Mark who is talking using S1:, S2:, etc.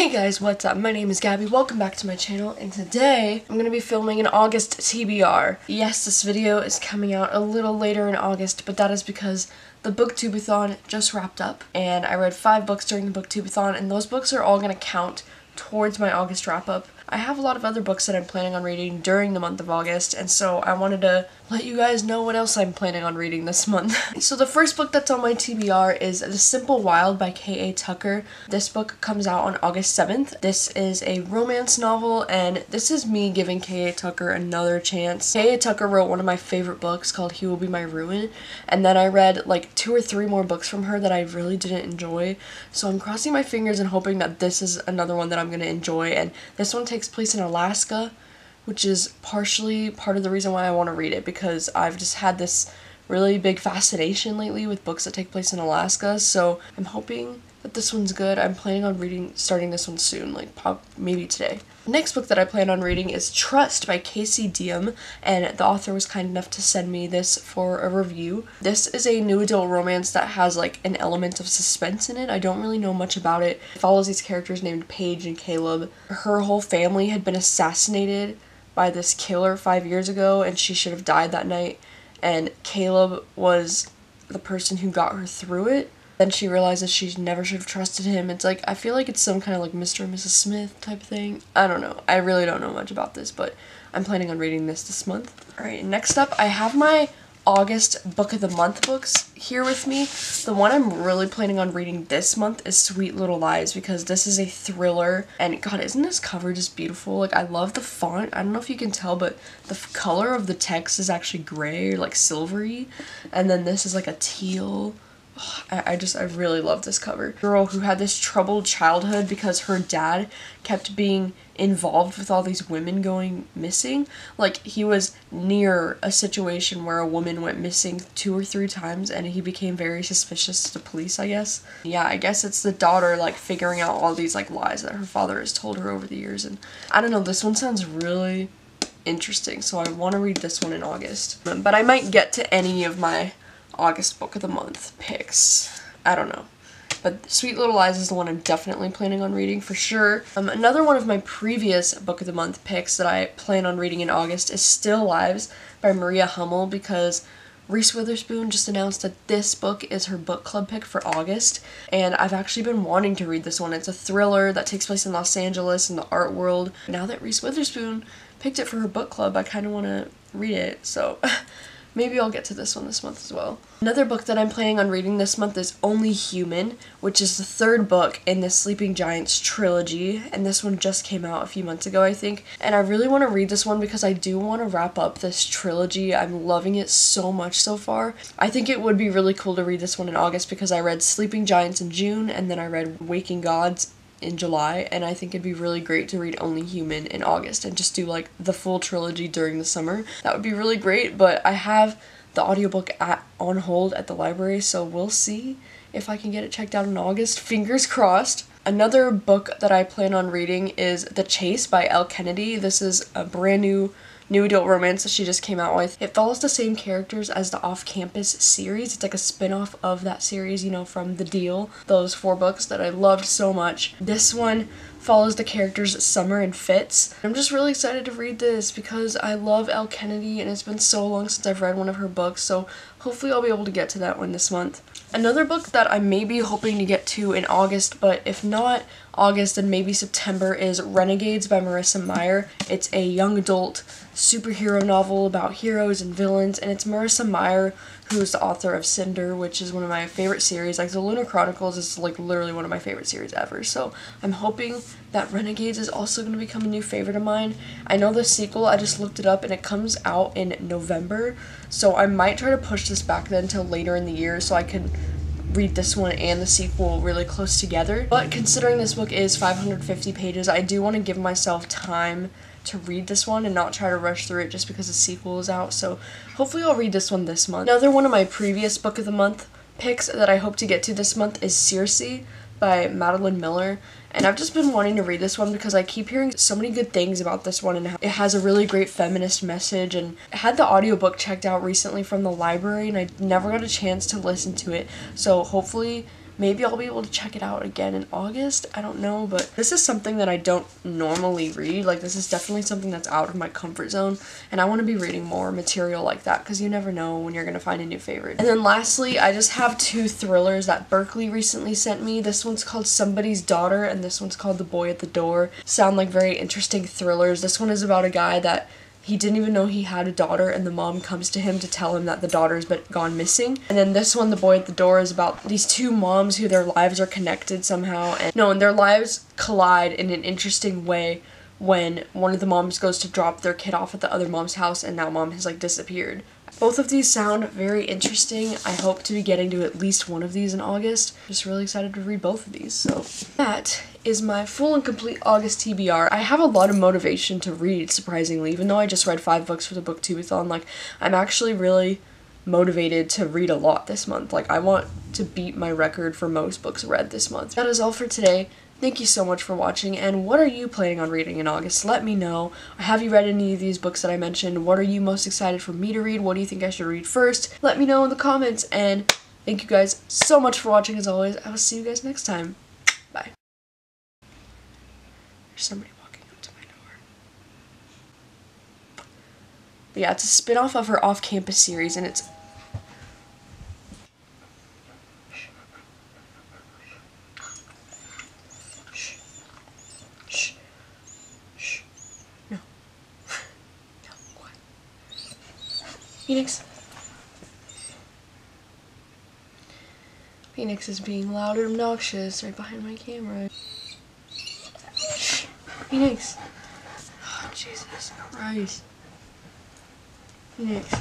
S1: Hey guys, what's up? My name is Gabby. Welcome back to my channel, and today I'm going to be filming an August TBR. Yes, this video is coming out a little later in August, but that is because the Booktubeathon just wrapped up, and I read 5 books during the Booktubeathon, and those books are all going to count towards my August wrap-up. I have a lot of other books that I'm planning on reading during the month of August, and so I wanted to let you guys know what else I'm planning on reading this month. So the first book that's on my TBR is The Simple Wild by k.a.tucker. This book comes out on August 7th. This is a romance novel, and this is me giving k.a.tucker another chance. K.a.tucker wrote one of my favorite books called He Will Be My Ruin, and then I read like 2 or 3 more books from her that I really didn't enjoy, so I'm crossing my fingers and hoping that this is another one that I'm going to enjoy, and this one takes place in Alaska, which is partially part of the reason why I want to read it, because I've just had this really big fascination lately with books that take place in Alaska, so I'm hoping that this one's good. I'm planning on starting this one soon, like maybe today. The next book that I plan on reading is Trust by Casey Diem, and the author was kind enough to send me this for a review. This is a new adult romance that has like an element of suspense in it. I don't really know much about it. It follows these characters named Paige and Caleb. Her whole family had been assassinated by this killer 5 years ago, and she should have died that night, and Caleb was the person who got her through it. Then she realizes she never should have trusted him. It's like, I feel like it's some kind of like Mr. and Mrs. Smith type thing. I don't know. I really don't know much about this, but I'm planning on reading this month. Alright, next up, I have my August Book of the Month books here with me. The one I'm really planning on reading this month is Sweet Little Lies, because this is a thriller, and god, isn't this cover just beautiful? Like, I love the font. I don't know if you can tell, but the color of the text is actually gray or like silvery, and then this is like a teal. I really love this cover. Girl who had this troubled childhood because her dad kept being involved with all these women going missing. Like, he was near a situation where a woman went missing 2 or 3 times, and he became very suspicious to the police, I guess. Yeah, I guess it's the daughter, like, figuring out all these, like, lies that her father has told her over the years, and I don't know, this one sounds really interesting, so I want to read this one in August. But I might get to any of my August Book of the Month picks. I don't know. But Sweet Little Lies is the one I'm definitely planning on reading for sure. Another one of my previous Book of the Month picks that I plan on reading in August is Still Lives by Maria Hummel, because Reese Witherspoon just announced that this book is her book club pick for August, and I've actually been wanting to read this one. It's a thriller that takes place in Los Angeles in the art world. Now that Reese Witherspoon picked it for her book club, I kind of want to read it, so maybe I'll get to this one this month as well. Another book that I'm planning on reading this month is Only Human, which is the 3rd book in the Sleeping Giants trilogy, and this one just came out a few months ago, I think. And I really want to read this one because I do want to wrap up this trilogy. I'm loving it so much so far. I think it would be really cool to read this one in August because I read Sleeping Giants in June, and then I read Waking Gods in July, and I think it'd be really great to read Only Human in August and just do like the full trilogy during the summer. That would be really great, but I have the audiobook on hold at the library, so we'll see if I can get it checked out in August. Fingers crossed. Another book that I plan on reading is The Chase by Elle Kennedy. This is a brand new adult romance that she just came out with. It follows the same characters as the Off-Campus series. It's like a spin-off of that series, you know, from The Deal. Those 4 books that I loved so much. This one follows the characters Summer and Fitz. I'm just really excited to read this because I love Elle Kennedy, and it's been so long since I've read one of her books, so hopefully I'll be able to get to that one this month. Another book that I may be hoping to get to in August, but if not August, then maybe September, is Renegades by Marissa Meyer. It's a young adult superhero novel about heroes and villains, and it's Marissa Meyer who's the author of Cinder, which is one of my favorite series. Like, the Lunar Chronicles is like literally one of my favorite series ever, so I'm hoping that Renegades is also going to become a new favorite of mine. I know the sequel, I just looked it up, and it comes out in November, so I might try to push this back then until later in the year so I could read this one and the sequel really close together. But considering this book is 550 pages, I do want to give myself time to read this one and not try to rush through it just because the sequel is out, so hopefully I'll read this one this month. Another one of my previous Book of the Month picks that I hope to get to this month is Circe by Madeline Miller, and I've just been wanting to read this one because I keep hearing so many good things about this one, and it has a really great feminist message, and I had the audiobook checked out recently from the library and I never got a chance to listen to it, so hopefully maybe I'll be able to check it out again in August. I don't know, but this is something that I don't normally read. Like, this is definitely something that's out of my comfort zone, and I want to be reading more material like that because you never know when you're going to find a new favorite. And then lastly, I just have 2 thrillers that Berkeley recently sent me. This one's called Somebody's Daughter, and this one's called The Boy at the Door. Sound like very interesting thrillers. This one is about a guy that he didn't even know he had a daughter, and the mom comes to him to tell him that the daughter's been gone missing. And then this one, The Boy at the Door, is about these 2 moms who their lives are connected somehow, and their lives collide in an interesting way when one of the moms goes to drop their kid off at the other mom's house, and that mom has like disappeared. Both of these sound very interesting. I hope to be getting to at least one of these in August. Just really excited to read both of these. So that is my full and complete August TBR. I have a lot of motivation to read, surprisingly. Even though I just read 5 books for the Booktubeathon, like, I'm actually really motivated to read a lot this month. Like, I want to beat my record for most books read this month. That is all for today. Thank you so much for watching, and what are you planning on reading in August? Let me know. Have you read any of these books that I mentioned? What are you most excited for me to read? What do you think I should read first? Let me know in the comments, and thank you guys so much for watching as always. I will see you guys next time. Bye. There's somebody walking up to my door. But yeah, it's a spin-off of her off-campus series, and it's... Phoenix is being loud and obnoxious right behind my camera. Shh. Phoenix. Oh, Jesus Christ. Phoenix.